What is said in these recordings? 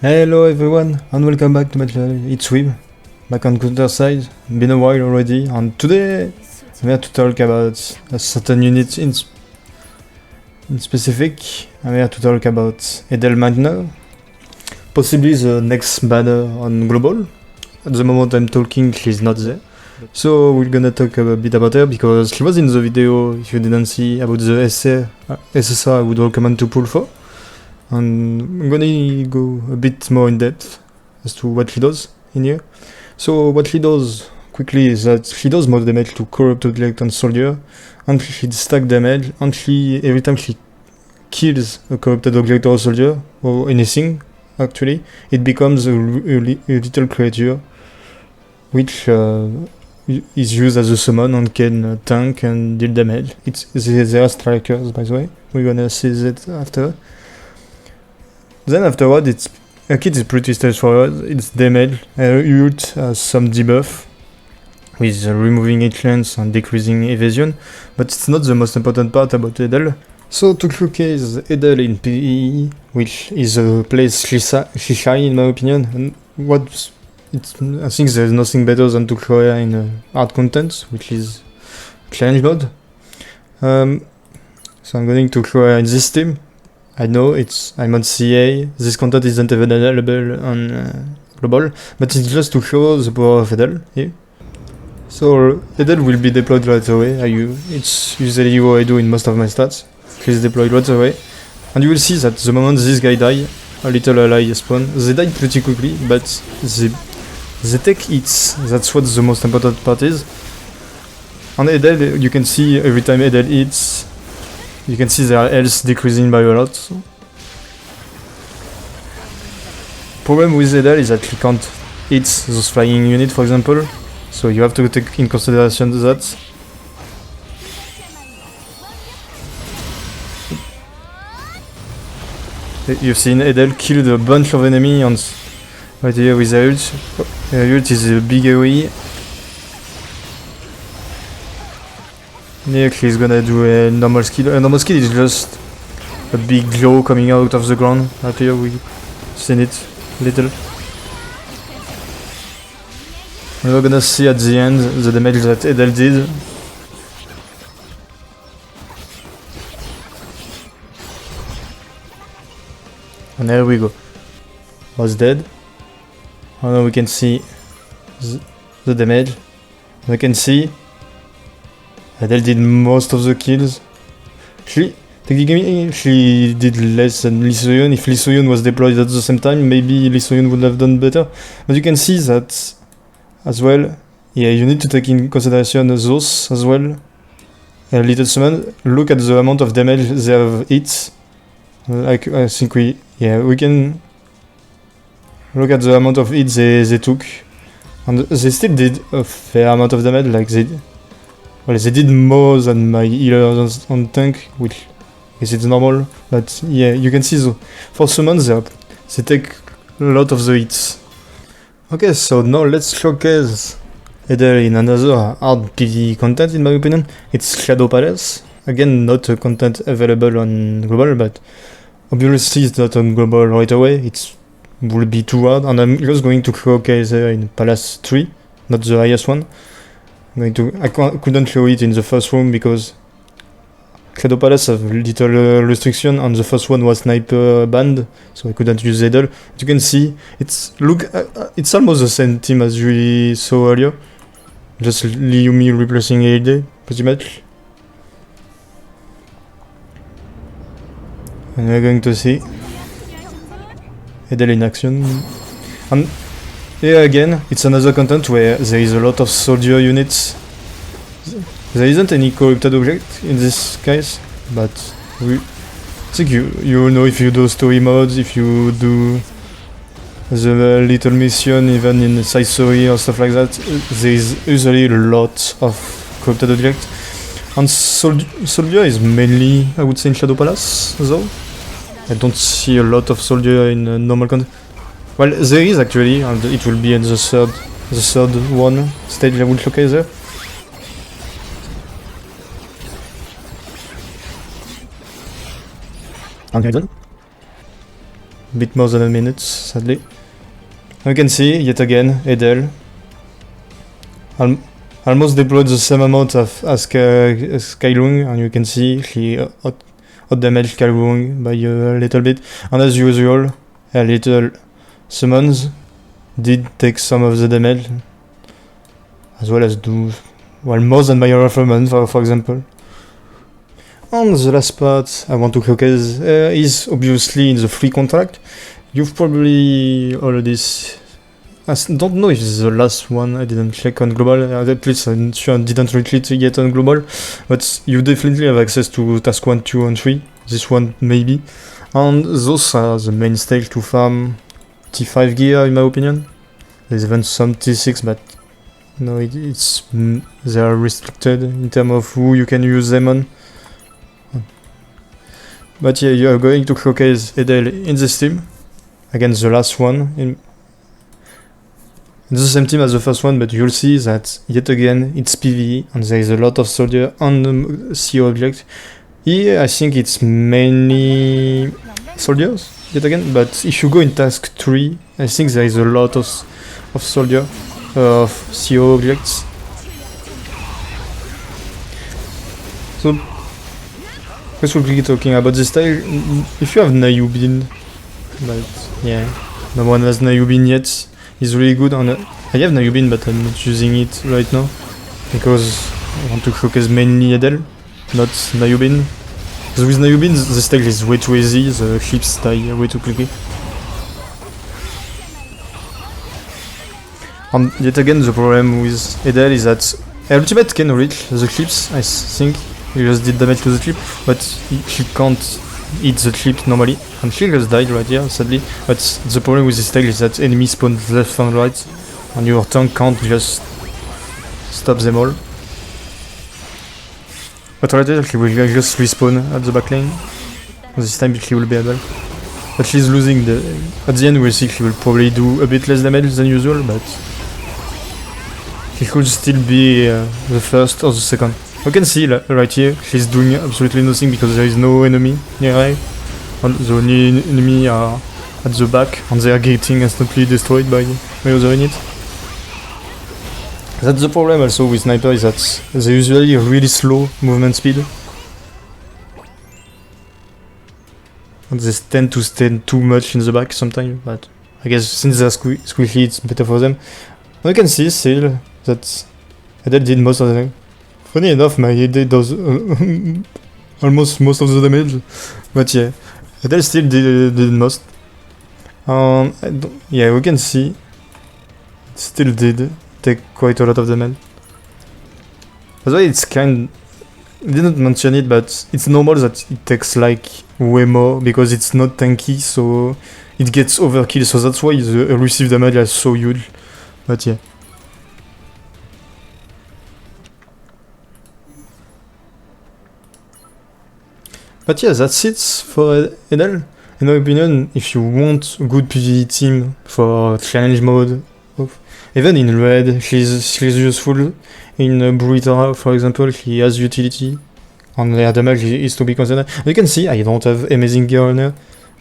Hello everyone and welcome back to my channel. It's Wim, back on Counter side. Been a while already, and today I'm here to talk about a certain unit in specific. I'm here to talk about Edel Meitner, possibly the next banner on global. At the moment I'm talking, she's not there. So we're gonna talk a bit about her because she was in the video, if you didn't see, about the SSR I would recommend to pull for. And I'm gonna go a bit more in depth as to what she does in here. So what she does quickly is that she does more damage to corrupt object and soldier, and she stack damage, and every time she kills a corrupted object or soldier or anything, actually, it becomes a little creature which is used as a summon and can tank and deal damage. They are strikers, by the way. We're gonna see that after. Then afterward, a kit is pretty straightforward. It's damage. Ult has some debuff with removing hit chance and decreasing evasion, but it's not the most important part about Edel. So to showcase Edel in PvE, which is a place she shine in my opinion, and I think there's nothing better than to show her in hard content, which is challenge mode. So I'm going to show her in this team. I know I'm on CA, this content isn't even available on global, but it's just to show the power of Edel here. So Edel will be deployed right away. It's usually what I do in most of my stats. She's deployed right away. And you will see that the moment this guy die, a little ally spawn. They die pretty quickly, but they take hits. That's what the most important part is. On Edel, you can see every time Edel hits, you can see their health decreasing by a lot. Problem with Edel is that she can't hit those flying units, for example. So you have to take in consideration that. You've seen Edel killed a bunch of enemies on right here with her ult. Her ult is a big AoE. Yeah, she's gonna do a normal skill. A normal skill is just a big glow coming out of the ground. Right here we've seen it little. We're gonna see at the end the damage that Edel did. And there we go. Was dead. And now we can see the damage. We can see Edel did most of the kills. Technically, she did less than Lysoyun. If Lysoyun was deployed at the same time, maybe Lysoyun would have done better. But you can see that as well. Yeah, you need to take in consideration those as well. A little summon. Look at the amount of damage they have hit. Like, I think we can look at the amount of hits they took. And they still did a fair amount of damage, like they did more than my healers on tank, which is normal, but yeah, you can see for summons they take a lot of the hits. Okay, so now let's showcase Edel in another hard PvE content in my opinion. It's Shadow Palace. Again, not a content available on global, but obviously it's not on global right away. It will be too hard, and I'm just going to showcase her in Palace 3, not the highest one. I couldn't show it in the first room because Shadow Palace have little restriction, and the first one was sniper banned, so I couldn't use Edel. But you can see it's almost the same team as we saw earlier, just Liumi replacing AD pretty much. And we're going to see Edel in action. And here again, it's another content where there is a lot of soldier units. There isn't any corrupted object in this case, but I think you know, if you do story modes, if you do the little mission, even in side story or stuff like that, there is usually a lot of corrupted object. And soldier is mainly, I would say, in Shadow Palace, though. I don't see a lot of soldier in normal content. Well, there is actually, and it will be in the third one stage I will showcase there. bit more than a minute, sadly. You can see, yet again, Edel almost deployed the same amount as Skylung, and you can see he out-damaged Skylung by a little bit. And as usual, a little summons did take some of the damage, as well as do, well, more than my Rifleman, for example. And the last part I want to showcase is obviously in the free contract. You've probably already... I don't know if it's the last one, I didn't check on global, at least I'm sure I didn't retreat yet on global, but you definitely have access to task 1, 2 and 3, this one maybe, and those are the main stage to farm T5 gear in my opinion. There's even some T6, but no, they are restricted in terms of who you can use them on. But yeah, you are going to showcase Edel in this team, against the last one, in the same team as the first one, but you'll see that yet again it's PvE and there is a lot of soldier on the CO object. Here I think it's mainly soldiers yet again, but if you go in task 3, I think there is a lot of soldier of CO objects. So first we'll be talking about this style. If you have Nayubin, but yeah, no one has Nayubin yet. Is really good on I have Nayubin, but I'm not using it right now because I want to showcase mainly Edel, not Nayubin. Because with Nayubin the style is way too easy, the clips die way too quickly. And yet again the problem with Edel is that ultimate can reach the clips, I think. He just did damage to the clip, but he can't hit the clip normally, and she just died right here, sadly. But the problem with this style is that enemies spawn left and right, and your tank can't just stop them all. But right here, he will just respawn at the back lane. This time he will be able. But she's losing the... At the end we'll see he will probably do a bit less damage than usual, but... he could still be the first or the second. You can see right here, she's doing absolutely nothing because there is no enemy nearby. And the only enemy are at the back and they are getting instantly destroyed by other units. That's the problem also with sniper, is that they usually really slow movement speed. And they tend to stand too much in the back sometimes, but I guess since they're squishy it's better for them. And you can see still that Edel did most of the thing. Funny enough, my AD does almost most of the damage, but yeah, Edel still did most. Yeah, we can see it still did take quite a lot of damage. That's why it's kind... I didn't mention it, but it's normal that it takes like way more because it's not tanky, so it gets overkill, so that's why the receive damage is so huge. But yeah. But yeah, that's it for Edel. In my opinion, if you want a good PvE team for challenge mode, even in red, she's useful. In Bruitara, for example, he has utility, and their damage is to be considered. You can see I don't have amazing gear on her.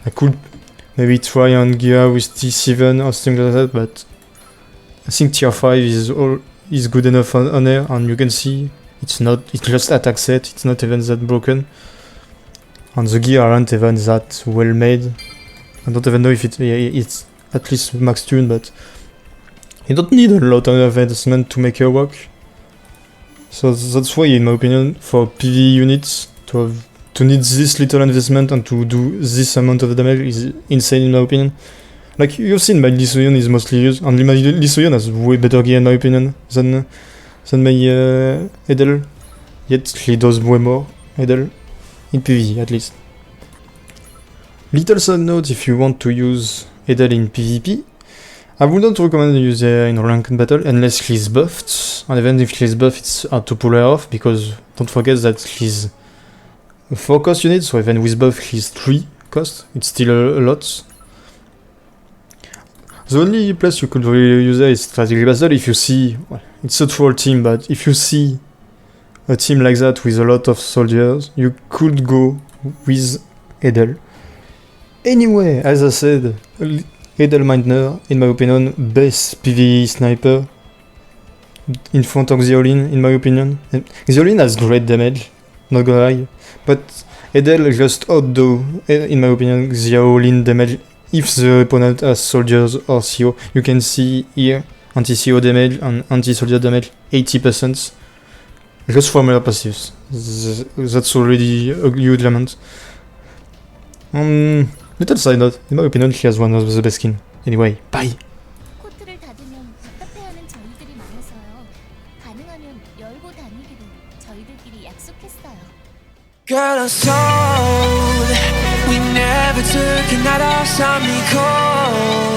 I could maybe try and gear with T7 or something like that, but I think tier 5 is good enough on her, and you can see it's just attack set, it's not even that broken. And the gear aren't even that well made. I don't even know if it's at least max tune, but you don't need a lot of investment to make her work. So that's why, in my opinion, for PvE units, to need this little investment and to do this amount of damage is insane in my opinion. Like, you've seen my Lysoyon is mostly used, and my Lysoyon has way better gear in my opinion than my Edel. Yet he does way more, Edel. In PvE, at least. Little side note, if you want to use Edel in PvP, I wouldn't recommend using her in ranked battle unless she's buffed, and even if she's buffed it's hard to pull her off, because don't forget that she's a 4 cost unit, so even with buff she's 3 cost, it's still a lot. The only place you could really use her is strategy battle if you see, well, it's a troll team, but if you see a team like that with a lot of soldiers, you could go with Edel. Anyway, as I said, Edel Meitner, in my opinion, best PvE sniper in front of Xiaolin, in my opinion. Xiaolin has great damage, not gonna lie, but Edel just outdo, in my opinion, Xiaolin damage if the opponent has soldiers or CO. You can see here anti-CO damage and anti-soldier damage 80%. Just from her passives. That's already a huge amount. Little side note, in my opinion, she has one of the best skin. Anyway, bye! 코트를 닫으면 답답해하는 저희들이 많아서요. 가능하면 열고 다니기로 저희들끼리 약속했어요. Girl, I'm sold. We never took a night off, saw me cold.